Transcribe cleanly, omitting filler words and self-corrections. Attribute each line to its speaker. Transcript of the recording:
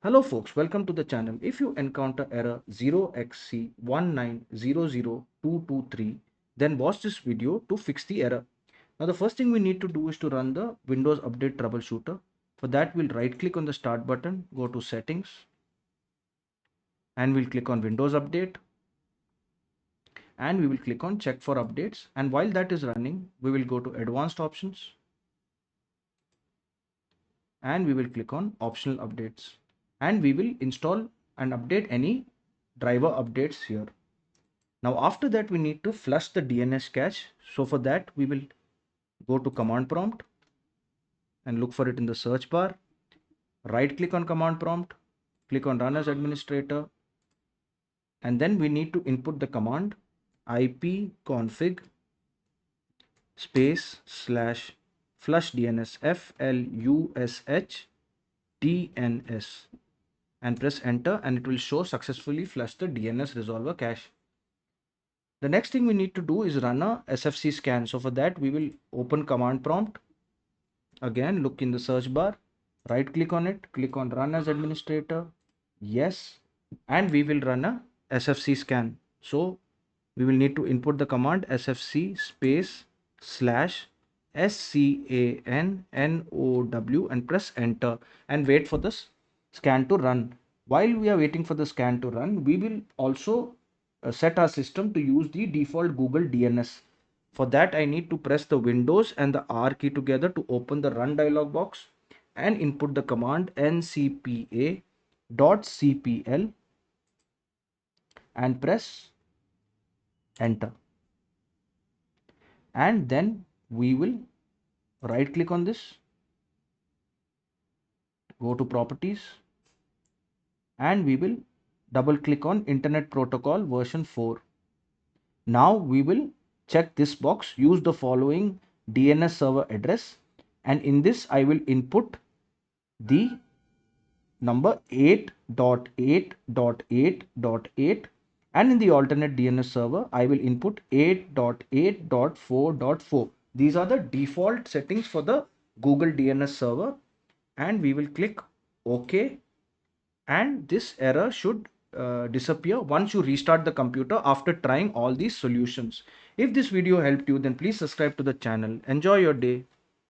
Speaker 1: Hello folks, welcome to the channel. If you encounter error 0xc1900223, then watch this video to fix the error. Now the first thing we need to do is to run the Windows Update Troubleshooter. For that we'll right click on the start button, go to settings, and we'll click on Windows Update, and we will click on check for updates. And while that is running, we will go to advanced options, and we will click on optional updates, and we will install and update any driver updates here. Now after that we need to flush the DNS cache. So for that we will go to command prompt and look for it in the search bar. Right click on command prompt, click on run as administrator, and then we need to input the command ipconfig space slash flush DNS FLUSH and press enter, and it will show successfully flush the DNS resolver cache. The next thing we need to do is run a SFC scan. So for that we will open command prompt. Again, look in the search bar, right click on it, click on run as administrator, yes, and we will run a SFC scan. So we will need to input the command SFC space slash SCANNOW and press enter and wait for this scan to run. While we are waiting for the scan to run, we will also set our system to use the default Google DNS. For that, I need to press the Windows and the R key together to open the run dialog box and input the command ncpa.cpl and press enter. And then we will right click on this, go to properties, and we will double click on Internet Protocol version 4. Now we will check this box, use the following DNS server address, and in this I will input the number 8.8.8.8, and in the alternate DNS server I will input 8.8.4.4. These are the default settings for the Google DNS server, and we will click OK, and this error should disappear once you restart the computer after trying all these solutions. If this video helped you, then please subscribe to the channel. Enjoy your day.